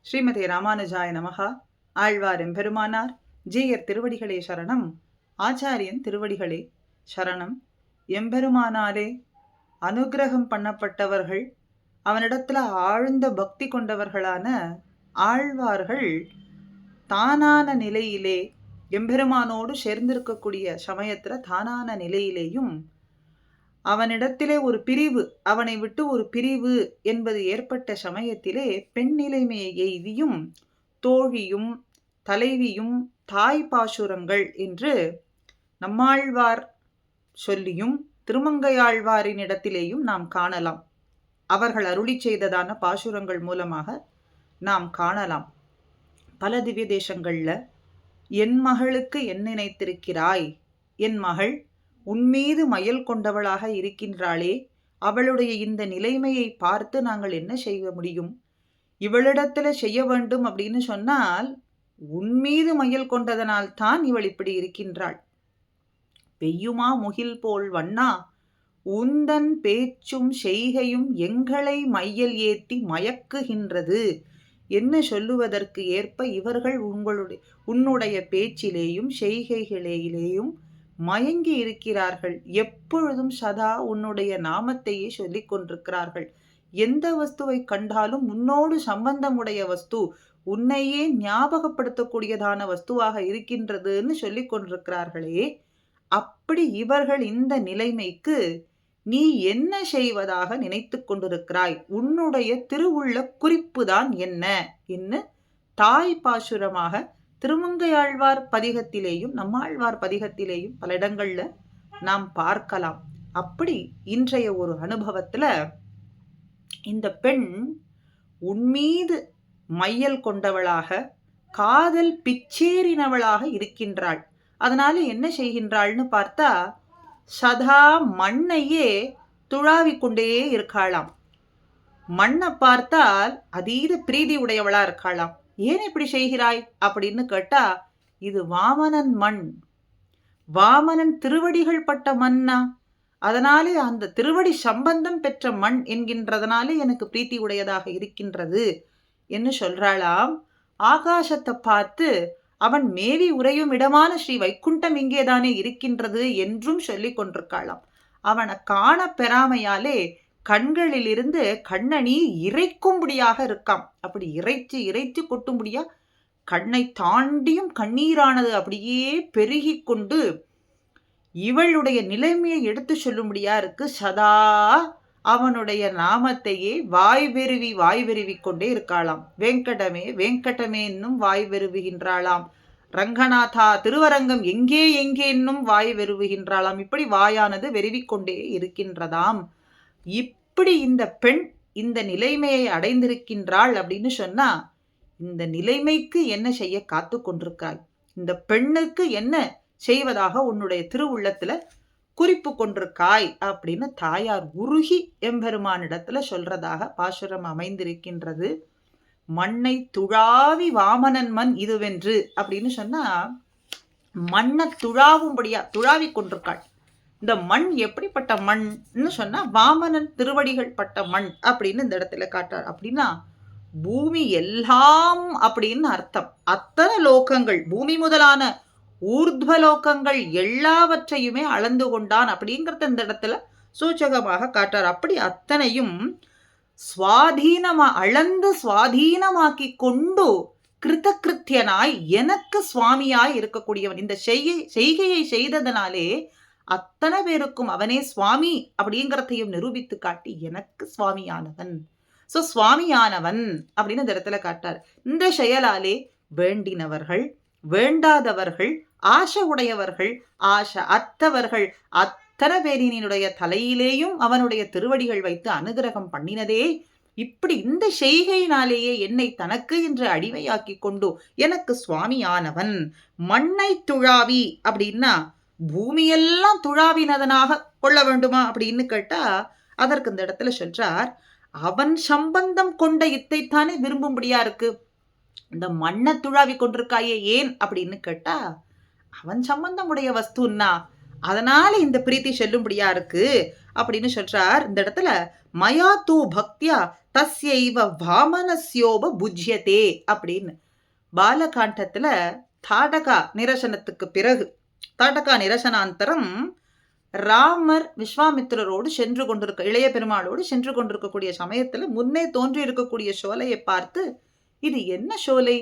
ஸ்ரீமதே ராமானுஜாய நமகா. ஆழ்வார் எம்பெருமானார் ஜீயர் திருவடிகளே சரணம். ஆச்சாரியன் திருவடிகளே சரணம். எம்பெருமானாலே அனுகிரகம் பண்ணப்பட்டவர்கள், அவனிடத்துல ஆழ்ந்த பக்தி கொண்டவர்களான ஆழ்வார்கள் தானான நிலையிலே எம்பெருமானோடு சேர்ந்திருக்கக்கூடிய சமயத்துல தானான நிலையிலேயும் அவனிடத்திலே ஒரு பிரிவு, அவனை விட்டு ஒரு பிரிவு என்பது ஏற்பட்ட சமயத்திலே பெண் நிலைமையை எய்தியும் தோழியும் தலைவியும் தாய் பாசுரங்கள் என்று நம்மாழ்வார் சொல்லியும் திருமங்கையாழ்வாரின் இடத்திலேயும் நாம் காணலாம். அவர்கள் அருளி செய்ததான பாசுரங்கள் மூலமாக நாம் காணலாம். பல திவ்ய தேசங்கள்ல என் மகளுக்கு என்ன நினைத்திருக்கிறாய், என் மகள் உன்மீது மயல் கொண்டவளாக இருக்கின்றாளே, அவளுடைய இந்த நிலைமையை பார்த்து நாங்கள் என்ன செய்ய முடியும்? இவளிடத்துல செய்ய வேண்டும் அப்படின்னு சொன்னால் உன்மீது மயல் கொண்டதனால் தான் இவள் இப்படி இருக்கின்றாள். பெய்யுமா முகில் போல் வண்ணா, உந்தன் பேச்சும் செய்கையும் எங்களை மையல் ஏத்தி மயக்குகின்றது என்ன சொல்லுவதற்கு ஏற்ப இவர்கள் உன்னுடைய பேச்சிலேயும் செய்கைகளிலேயும் மயங்கி இருக்கிறார்கள். எப்பொழுதும் சதா உன்னுடைய நாமத்தையே சொல்லிக் கொண்டிருக்கிறார்கள். எந்த வஸ்துவை கண்டாலும் உன்னோடு சம்பந்தமுடைய வஸ்து, உன்னையே ஞாபகப்படுத்தக்கூடியதான வஸ்துவாக இருக்கின்றதுன்னு சொல்லிக் கொண்டிருக்கிறார்களே, அப்படி இவர்கள் இந்த நிலைமைக்கு நீ என்ன செய்வதாக நினைத்து கொண்டிருக்கிறாய்? உன்னுடைய திருவுள்ள குறிப்பு தான் என்ன என்று தாய் பாசுரமாக திருமங்கையாழ்வார் பதிகத்திலேயும் நம்மாழ்வார் பதிகத்திலேயும் பல இடங்கள்ல நாம் பார்க்கலாம். அப்படி இன்றைய ஒரு அனுபவத்துல இந்த பெண் உன்மீது மையல் கொண்டவளாக காதல் பிச்சேறினவளாக இருக்கின்றாள். அதனால என்ன செய்கின்றாள்னு பார்த்தா சதா மண்ணையே துழாவிக்கொண்டே இருக்காளாம். மண்ணை பார்த்தால் அதீத பிரீதி உடையவளா இருக்காளாம். ஏன் இப்படி செய்கிறாய் அப்படின்னு கேட்டா, இது வாமனன் மண், வாமனன் திருவடிகள் பட்ட மண்ணா, அதனாலே அந்த திருவடி சம்பந்தம் பெற்ற மண் என்கின்றதனாலே எனக்கு பிரீத்தி உடையதாக இருக்கின்றது என்று சொல்றாளாம். ஆகாசத்தை பார்த்து அவன் மேவி உறையும் இடமான ஸ்ரீ வைகுண்டம் இங்கேதானே இருக்கின்றது என்றும் சொல்லி கொண்டிருக்காளாம். அவனை காண பெறாமையாலே கண்களிலிருந்து கண்ணநீர் இறைக்கும்படியாக இருக்காம். அப்படி இறைச்சு இறைச்சு கொட்டும்படியா கண்ணை தாண்டியும் கண்ணீரானது அப்படியே பெருகி கொண்டு இவளுடைய நிலைமையை எடுத்து சொல்லும்படியா இருக்கு. சதா அவனுடைய நாமத்தையே வாய் வெறுவி கொண்டே இருக்காளாம். வெங்கடமே வெங்கடமே என்னும் வாய் வெறுவுகின்றாளாம். ரங்கநாதா திருவரங்கம் எங்கே எங்கே என்னும் வாய் வெறுவுகின்றாளாம். இப்படி வாயானது வெறுவிக்கொண்டே இருக்கின்றதாம். இப்படி இந்த பெண் இந்த நிலைமையை அடைந்திருக்கின்றாள் அப்படின்னு சொன்னா, இந்த நிலைமைக்கு என்ன செய்ய காத்து கொண்டிருக்காய்? இந்த பெண்ணுக்கு என்ன செய்வதாக உன்னுடைய திருவுள்ளத்துல குறிப்பு கொண்டிருக்காய் அப்படின்னு தாயார் உருகி எம்பெருமானிடத்துல சொல்றதாக பாசுரம் அமைந்திருக்கின்றது. மண்ணை துழாவி வாமனன் மண் இதுவென்று அப்படின்னு சொன்னா, மண்ணை துழாவி கொண்டிருக்காள். இந்த மண் எப்படிப்பட்ட மண்னு சொன்னா வாமனன் திருவடிகள் பட்ட மண் அப்படின்னு இந்த இடத்துல காட்டார். அப்படின்னா பூமி எல்லாம் அப்படின்னு அர்த்தம். அத்தனை லோகங்கள், பூமி முதலான ஊர்த்வலோகங்கள் எல்லாவற்றையுமே அளந்து கொண்டான் அப்படிங்கிறத இந்த இடத்துல சூச்சகமாக காட்டார். அப்படி அத்தனையும் அளந்து சுவாதீனமாக்கி கொண்டு கிருத்தகிருத்தியனாய் எனக்கு சுவாமியாய் இருக்கக்கூடியவன். இந்த செய்கையை செய்ததனாலே அத்தனை பேருக்கும் அவனே சுவாமி அப்படிங்கிறதையும் நிரூபித்து காட்டி எனக்கு சுவாமியானவன். சோ சுவாமியானவன் அப்படின்னு இந்த இடத்துல காட்டார். இந்த செயலாலே வேண்டினவர்கள், வேண்டாதவர்கள், ஆசை உடையவர்கள், ஆசை அற்றவர்கள் அத்தனை பேரினுடைய தலையிலேயும் அவனுடைய திருவடிகள் வைத்து அனுகிரகம் பண்ணினதே. இப்படி இந்த செய்கையினாலேயே என்னை தனக்கு என்று அடிமையாக்கி கொண்டு எனக்கு சுவாமியானவன். மண்ணை துழாவி அப்படின்னா பூமியெல்லாம் துழாவினதனாக கொள்ள வேண்டுமா அப்படின்னு கேட்டா, அதற்கு இந்த இடத்துல சொல்றார், அவன் சம்பந்தம் கொண்ட இத்தைத்தானே விரும்பும்படியா இருக்கு. இந்த மண்ணை துழாவி கொண்டிருக்காயே ஏன் அப்படின்னு கேட்டா, அவன் சம்பந்தம் உடைய வஸ்துன்னா அதனால இந்த பிரீத்தி செல்லும்படியா இருக்கு அப்படின்னு சொல்றார். இந்த இடத்துல மயா தூ பக்தியா தஸ்யைவ வாமனஸ்யோப புஜ்யதே அப்படின்னு பாலகாண்டத்துல தாடகா நிரசனத்துக்கு பிறகு, தாடகா நிரசனாந்தரம் ராமர் விஸ்வாமித்திரரோடு சென்று கொண்டிருக்க, இளைய பெருமாளோடு சென்று கொண்டிருக்கக்கூடிய சமயத்துல முன்னே தோன்றி இருக்கக்கூடிய சோலையை பார்த்து, இது என்ன சோலை,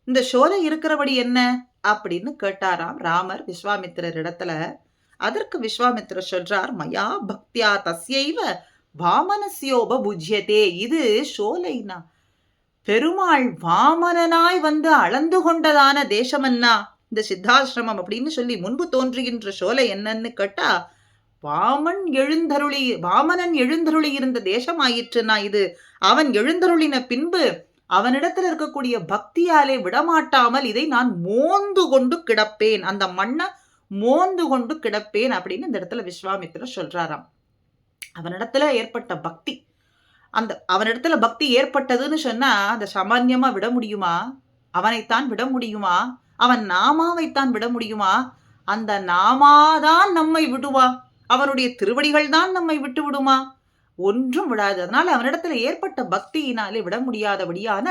இந்த சோலை இருக்கிறபடி என்ன அப்படின்னு கேட்டாராம் ராமர் விஸ்வாமித்திரர் இடத்துல. அதற்கு விஸ்வாமித்திரர் சொல்றார், மயா பக்தியா தஸ்யைவ வாமனஸ்யோப புஜ்யதே. இது சோலைனா பெருமாள் வாமனனாய் வந்து அளந்து கொண்டதான தேசமன்னா இந்த சித்தாசிரமம் அப்படின்னு சொல்லி முன்பு தோன்றுகின்ற சோலை என்னன்னு கேட்டா, வாமனன் எழுந்தருளி இருந்த தேசம் ஆயிற்றுனா இது. அவன் எழுந்தருளின பின்பு அவனிடத்தில் இருக்கக்கூடிய பக்தியாலே விடமாட்டாமல் இதை நான் மோந்து கொண்டு கிடப்பேன், அந்த மண்ணை மோந்து கொண்டு கிடப்பேன் அப்படின்னு இந்த இடத்துல விஸ்வாமித்திரர் சொல்றாராம். அவனிடத்துல ஏற்பட்ட பக்தி, அவனிடத்துல பக்தி ஏற்பட்டதுன்னு சொன்னா அந்த சாமான்யமா விட முடியுமா? அவனைத்தான் விட முடியுமா? அவன் நாமாவைத்தான் விட முடியுமா? அந்த நாமாதான் நம்மை விடுவா? அவனுடைய திருவடிகள் தான் நம்மை விட்டு விடுமா? ஒன்றும் விடாது. அதனால அவனிடத்துல ஏற்பட்ட பக்தியினாலே விட முடியாதபடியான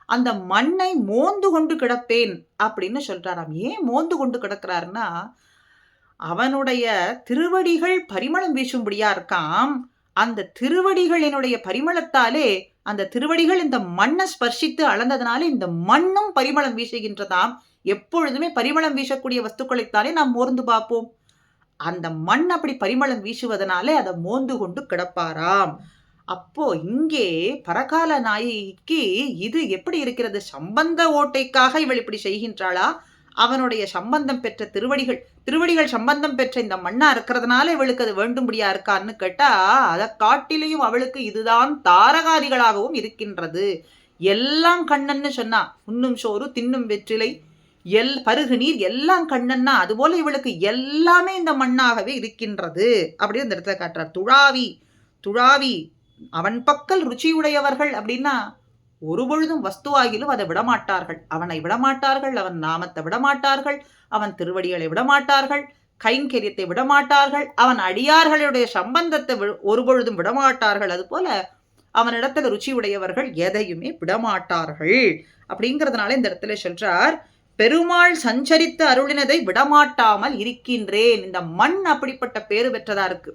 அந்த மண்ணை மோந்து கொண்டு கிடப்பேன் அப்படின்னு சொல்றாராம். ஏன் மோந்து கொண்டு கிடக்கிறாருன்னா, அவனுடைய திருவடிகள் பரிமளம் வீசும்படியா இருக்காம். அந்த திருவடிகளினுடைய பரிமளத்தாலே, அந்த திருவடிகள் இந்த மண்ணை ஸ்பர்சித்து அளந்ததுனால இந்த மண்ணும் பரிமளம் வீசுகின்றதாம். எப்பொழுதுமே பரிமளம் வீசக்கூடிய வஸ்துக்களைத்தானே நாம் மோர்ந்து பார்ப்போம். அந்த மண் அப்படி பரிமளம் வீசுவதனாலே அதை மோந்து கொண்டு கிடப்பாராம். அப்போ இங்கே பரகால நாயகிக்கு இது எப்படி இருக்கிறது? சம்பந்த ஓட்டைக்காக இவள் இப்படி செய்கின்றாளா? அவனுடைய சம்பந்தம் பெற்ற திருவடிகள் சம்பந்தம் பெற்ற இந்த மண்ணா இருக்கிறதுனால இவளுக்கு அது வேண்டும்படியா இருக்கான்னு கேட்டா, அதை காட்டிலையும் அவளுக்கு இதுதான் தாரகாதிகளாகவும் இருக்கின்றது. எல்லாம் கண்ணன்னு சொன்னா, உண்ணும் சோறு தின்னும் வெற்றிலை பருகு நீர் எல்லாம் கண்ணன்னா, அதுபோல இவளுக்கு எல்லாமே இந்த மண்ணாகவே இருக்கின்றது அப்படின்னு இந்த இடத்துல காட்டுறார். துழாவி அவன் பக்கல் ருச்சியுடையவர்கள் அப்படின்னா ஒரு பொழுதும் வஸ்துவாகிலும் அதை விடமாட்டார்கள். அவனை விடமாட்டார்கள், அவன் நாமத்தை விடமாட்டார்கள், அவன் திருவடிகளை விடமாட்டார்கள், கைங்கரியத்தை விடமாட்டார்கள், அவன் அடியார்களுடைய சம்பந்தத்தை ஒரு பொழுதும் விடமாட்டார்கள். அது போல அவனிடத்துல ருச்சி உடையவர்கள் எதையுமே விடமாட்டார்கள் அப்படிங்கிறதுனால இந்த இடத்துல சொல்றார், பெருமாள் சஞ்சரித்து அருளினதை விடமாட்டாமல் இருக்கின்றேன். இந்த மண் அப்படிப்பட்ட பேரு பெற்றதா இருக்கு.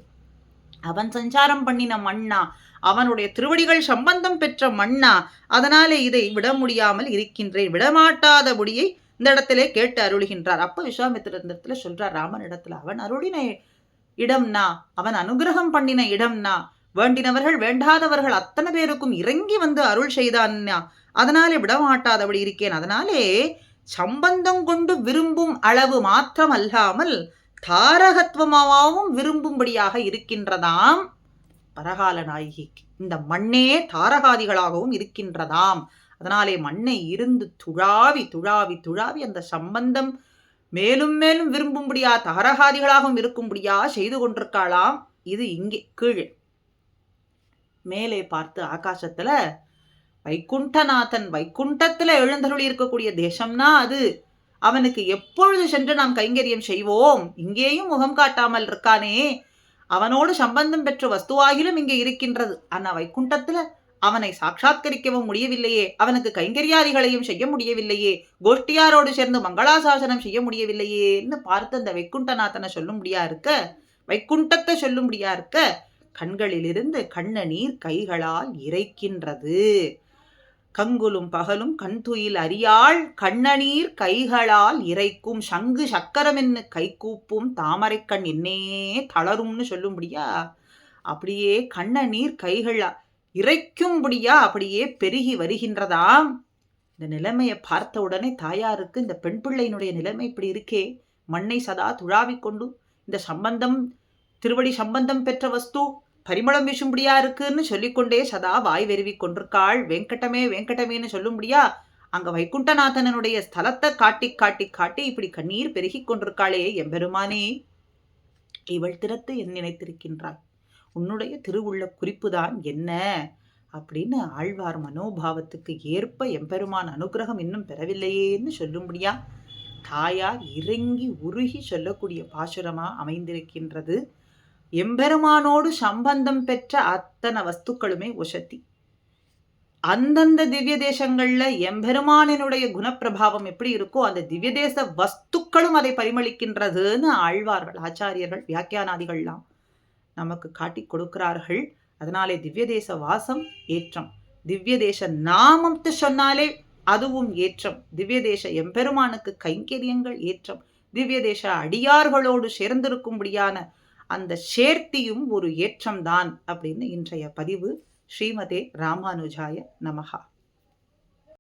அவன் சஞ்சாரம் பண்ணின மண்ணா, அவனுடைய திருவடிகள் சம்பந்தம் பெற்ற மண்ணா, அதனாலே இதை விட முடியாமல் இருக்கின்றேன். விடமாட்டாதபடியை இந்த இடத்திலே கேட்டு அருளுகின்றார். அப்ப விஸ்வாமித்திரர் இந்த இடத்துல சொல்றார் ராமன் இடத்துல, அவன் அருளின இடம்னா, அவன் அனுகிரகம் பண்ணின இடம்னா, வேண்டினவர்கள் வேண்டாதவர்கள் அத்தனை பேருக்கும் இறங்கி வந்து அருள் செய்தான்னா, அதனாலே விடமாட்டாதபடி இருக்கேன். அதனாலே சம்பந்தம் கொண்டு விரும்பும் அளவு மாத்திரம் அல்லாமல் தாரகத்துவமாகவும் விரும்பும்படியாக இருக்கின்றதாம் பரகால நாயகிக்கு. இந்த மண்ணே தாரகாதிகளாகவும் இருக்கின்றதாம். அதனாலே மண்ணை இருந்து துழாவி அந்த சம்பந்தம் மேலும் மேலும் விரும்பும்படியா தாரகாதிகளாகவும் இருக்கும்படியா செய்து கொண்டிருக்காளாம். இது இங்கே கீழே. மேலே பார்த்து ஆகாசத்துல வைகுண்டநாதன் வைகுண்டத்துல எழுந்தருளி இருக்கக்கூடிய தேசம்னா அது அவனுக்கு எப்பொழுது சென்று நாம் கைங்கரியம் செய்வோம்? இங்கேயும் முகம் காட்டாமல் இருக்கானே, அவனோடு சம்பந்தம் பெற்ற வஸ்துவாகிலும் இங்கே இருக்கின்றது. ஆனா வைகுண்டத்துல அவனை சாட்சாத்கரிக்கவும் முடியவில்லையே, அவனுக்கு கைங்கரியாதிகளையும் செய்ய முடியவில்லையே, கோஷ்டியாரோடு சேர்ந்து மங்களாசாசனம் செய்ய முடியவில்லையேன்னு பார்த்து அந்த வைகுண்டநாதனை சொல்லும்படியா இருக்க, வைகுண்டத்தை சொல்லும்படியா இருக்க, கண்களிலிருந்து கண்ணநீர் கைகளால் இறைக்கின்றது. கங்குலும் பகலும் கண்துயில் அறியாள் கண்ணநீர் கைகளால் இறைக்கும் சங்கு சக்கரமென்னு கை கூப்பும் தாமரை கண் என்னே தளரும்னு சொல்லும்படியா அப்படியே கண்ணநீர் கைகளா இறைக்கும்படியா அப்படியே பெருகி வருகின்றதாம். இந்த நிலைமையை பார்த்த உடனே தாயாருக்கு இந்த பெண் பிள்ளையினுடைய நிலைமை இப்படி இருக்கே, மண்ணை சதா துழாவிக்கொண்டு இந்த சம்பந்தம் திருவடி சம்பந்தம் பெற்ற வஸ்து பரிமளம் வீசும்படியா இருக்குன்னு சொல்லிக்கொண்டே சதா வாய் வெறுவி கொண்டிருக்காள். வெங்கடமேன்னு சொல்லும்படியா அங்க வைகுண்டநாதனுடைய ஸ்தலத்தை காட்டி காட்டி காட்டி இப்படி கண்ணீர் பெருகி கொண்டிருக்காளே, எம்பெருமானே இவள் திறத்து என் நினைத்திருக்கின்றாள், உன்னுடைய திருவுள்ள குறிப்புதான் என்ன அப்படின்னு ஆழ்வார் மனோபாவத்துக்கு ஏற்ப எம்பெருமான் அனுகிரகம் இன்னும் பெறவில்லையேன்னு சொல்லும்படியா தாயார் இறங்கி உருகி சொல்லக்கூடிய பாசுரமா அமைந்திருக்கின்றது. எம்பெருமானோடு சம்பந்தம் பெற்ற அத்தனை வஸ்துக்களுமே ஒசத்தி. அந்தந்த திவ்ய தேசங்கள்ல எம்பெருமானினுடைய குணப்பிரபாவம் எப்படி இருக்கோ அந்த திவ்ய தேச வஸ்துக்களும் அதை பரிமளிக்கின்றதுன்னு ஆழ்வார்கள், ஆச்சாரியர்கள், வியாக்கியானாதிகள்லாம் நமக்கு காட்டி கொடுக்கிறார்கள். அதனாலே திவ்ய தேச வாசம் ஏற்றம், திவ்ய தேச நாமத்தை சொன்னாலே அதுவும் ஏற்றம், திவ்ய தேச எம்பெருமானுக்கு கைங்கரியங்கள் ஏற்றம், திவ்ய தேச அடியார்களோடு சேர்ந்திருக்கும்படியான அந்த சேர்த்தியும் ஒரு ஏற்றம்தான் அப்படின்னு இன்றைய பதிவு. ஸ்ரீமதே ராமானுஜாய நமஹா.